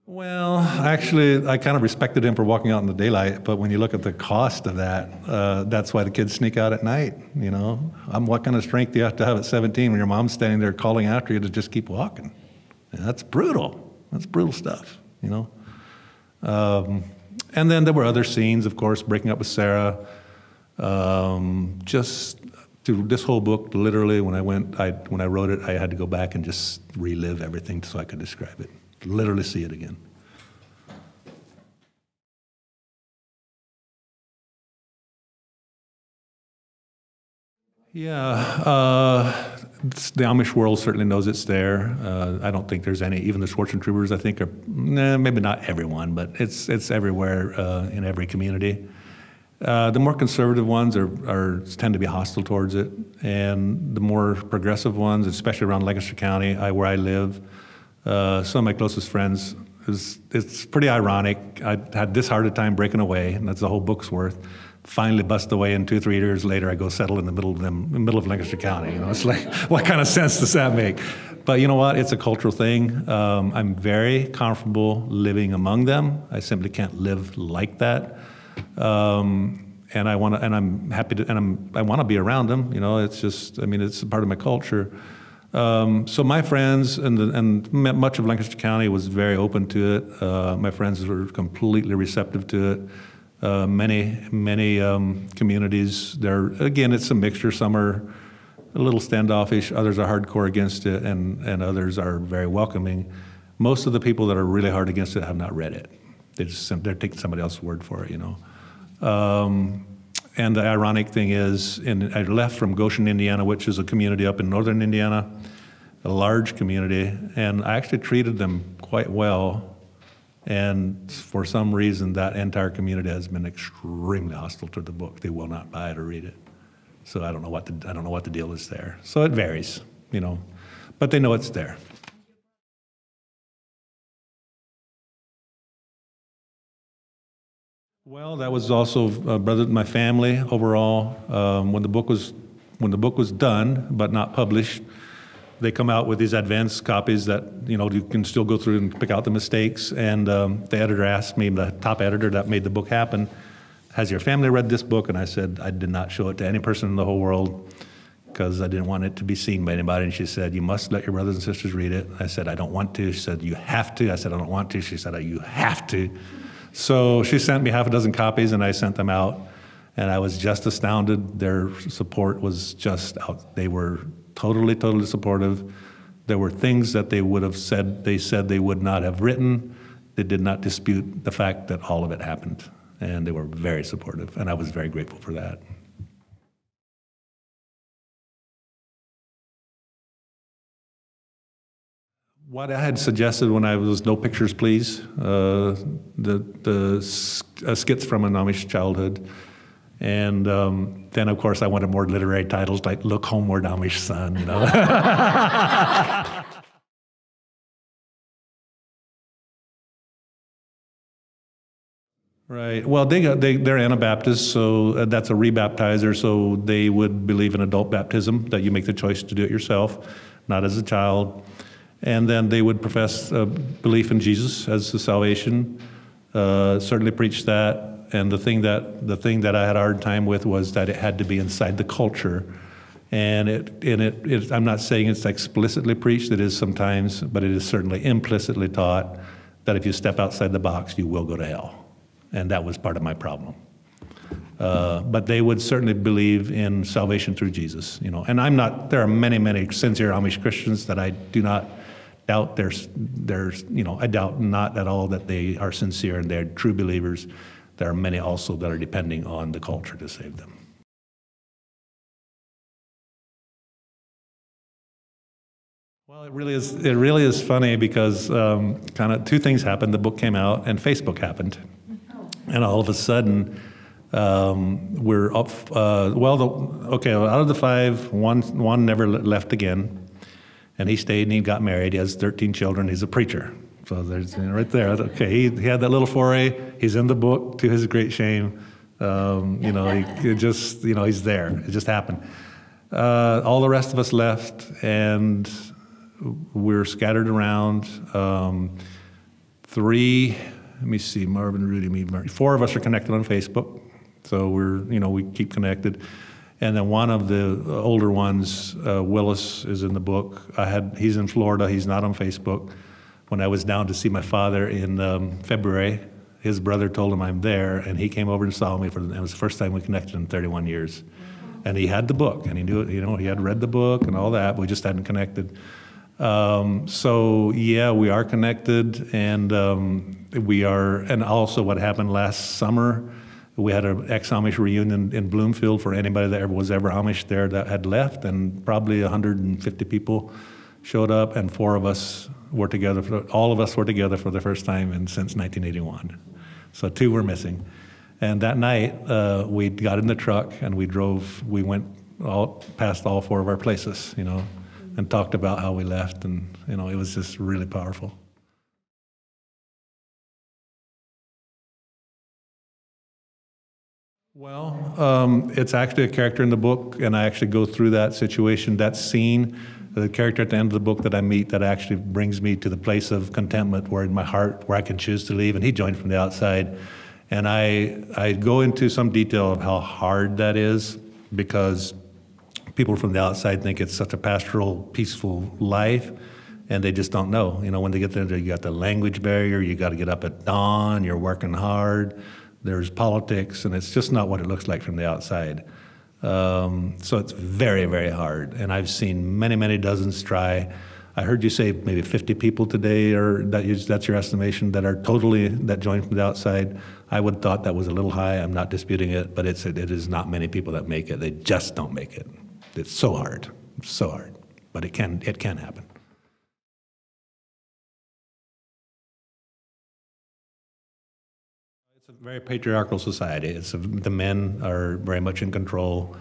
Well, actually, I kind of respected him for walking out in the daylight, but when you look at the cost of that, that's why the kids sneak out at night, you know? What kind of strength do you have to have at 17 when your mom's standing there calling after you to just keep walking? And that's brutal. That's brutal stuff, you know? And then there were other scenes, of course, breaking up with Sarah. Just through this whole book, literally, when I wrote it, I had to go back and just relive everything so I could describe it. Literally see it again. Yeah, the Amish world certainly knows it's there. I don't think there's any, even the Schwarzen Troopers, I think, are, maybe not everyone, but it's everywhere in every community. The more conservative ones tend to be hostile towards it, and the more progressive ones, especially around Lancaster County, where I live, some of my closest friends, it's pretty ironic. I had this hard a time breaking away, and that's the whole book's worth. Finally bust away, and 2 or 3 years later, I go settle in the middle of Lancaster County. You know, it's like, what kind of sense does that make? But you know what? It's a cultural thing. I'm very comfortable living among them. I simply can't live like that. And I'm happy to, I want to be around them. You know, it's just, I mean, it's a part of my culture. So my friends and much of Lancaster County was very open to it. My friends were completely receptive to it. Many communities, again, it's a mixture. Some are a little standoffish, others are hardcore against it, and others are very welcoming. Most of the people that are really hard against it have not read it. They're taking somebody else's word for it, you know. And the ironic thing is, I left from Goshen, Indiana, which is a community up in northern Indiana, a large community, and I actually treated them quite well. And for some reason, that entire community has been extremely hostile to the book. They will not buy it or read it. So I don't know what the deal is there. So it varies, you know, but they know it's there. Well, that was also my family overall. When the book was done but not published, they come out with these advanced copies that, you know, you can still go through and pick out the mistakes. And the editor asked me, the top editor that made the book happen, has your family read this book? And I said I did not show it to any person in the whole world because I didn't want it to be seen by anybody. And she said, you must let your brothers and sisters read it. I said, I don't want to. She said, you have to. I said, I don't want to. She said, you have to. So she sent me 6 copies, and I sent them out. And I was just astounded. Their support was just out. They were totally supportive. There were things that they would have said, they would not have written. They did not dispute the fact that all of it happened. And they were very supportive, and I was very grateful for that. What I had suggested when I was No Pictures, Please, skits from an Amish childhood. And then, of course, I wanted more literary titles like Look Homeward, Amish Son, you know. Right. Well, they're Anabaptists, so that's a rebaptizer, so they would believe in adult baptism, that you make the choice to do it yourself, not as a child. And then they would profess belief in Jesus as the salvation, certainly preach that. And the thing that I had a hard time with was that it had to be inside the culture. And I'm not saying it's explicitly preached, it is sometimes, but it is certainly implicitly taught that if you step outside the box, you will go to hell. And that was part of my problem. But they would certainly believe in salvation through Jesus, you know. And there are many sincere Amish Christians that I do not doubt I doubt not at all that they are sincere and they're true believers. There are many also that are depending on the culture to save them. Well, it really is funny because kind of 2 things happened. The book came out and Facebook happened. And all of a sudden, we're up, out of the 5, one never left again. And he stayed and he got married. He has 13 children. He's a preacher. So there's right there. Okay, he had that little foray. He's in the book to his great shame. You know, he's there. It just happened. All the rest of us left, and we're scattered around. let me see, Marvin, Rudy, me, Marty, 4 of us are connected on Facebook. So we keep connected. And then one of the older ones, Willis, is in the book. He's in Florida, he's not on Facebook. When I was down to see my father in February, his brother told him I'm there, and he came over and saw me. It was the first time we connected in 31 years. And he had the book, and he knew it, he had read the book and all that, but we just hadn't connected. So yeah, we are connected, and and also what happened last summer, we had an ex-Amish reunion in Bloomfield for anybody that was ever Amish there that had left, and probably 150 people showed up, and 4 of us were together, all of us were together for the first time since 1981. So 2 were missing. And that night, we got in the truck and we went past all 4 of our places, and talked about how we left, and it was just really powerful. Well, it's actually a character in the book, and I actually go through that situation, that scene, the character at the end of the book that I meet that actually brings me to the place of contentment where in my heart, where I can choose to leave, and he joined from the outside. And I go into some detail of how hard that is, because people from the outside think it's such a pastoral, peaceful life, and they just don't know. When they get there, you got the language barrier, you got to get up at dawn, you're working hard, there's politics, and it's just not what it looks like from the outside. So it's very, very hard, and I've seen many, many dozens try. I heard you say maybe 50 people today, or that's your estimation, that joined from the outside. I would have thought that was a little high. I'm not disputing it, but it is not many people that make it. They just don't make it. It's so hard, but it can happen. It's a very patriarchal society. The men are very much in control.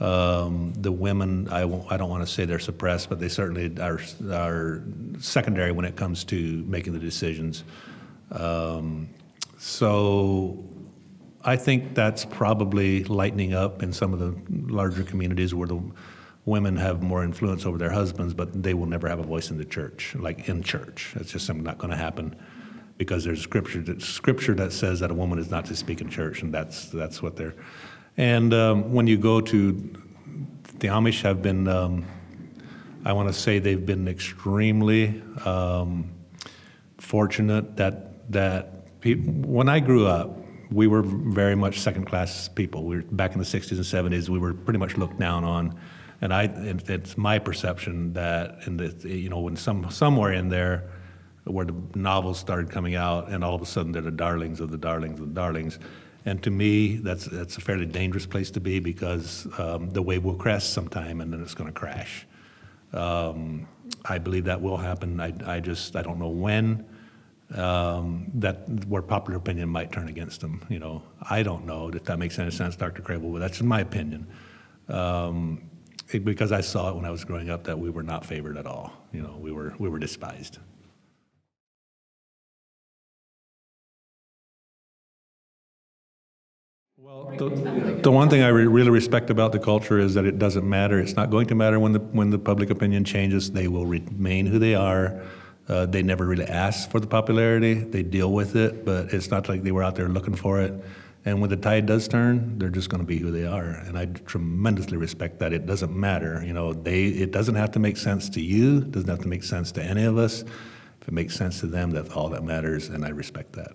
The women, I don't want to say they're suppressed, but they certainly are secondary when it comes to making the decisions. So I think that's probably lightening up in some of the larger communities where the women have more influence over their husbands, but they will never have a voice in the church, like in church. It's just not going to happen, because there's scripture that says that a woman is not to speak in church, and that's what they're. And when you go to, the Amish have been, I want to say they've been extremely fortunate that when I grew up, we were very much second-class people. Back in the 60s and 70s, we were pretty much looked down on. And it's my perception that when somewhere in there, where the novels started coming out, and all of a sudden they're the darlings of the darlings of the darlings. And to me, that's a fairly dangerous place to be, because the wave will crest sometime, and then it's going to crash. I believe that will happen. I don't know when. Where popular opinion might turn against them. I don't know if that makes any sense, Dr. Crable, but that's my opinion. Because I saw it when I was growing up that we were not favored at all. We were despised. Well, the one thing I really respect about the culture is that it doesn't matter. It's not going to matter when the public opinion changes. They will remain who they are. They never really ask for the popularity. They deal with it, but it's not like they were out there looking for it. And when the tide does turn, they're just going to be who they are. And I tremendously respect that. It doesn't matter. It doesn't have to make sense to you. It doesn't have to make sense to any of us. If it makes sense to them, that's all that matters, and I respect that.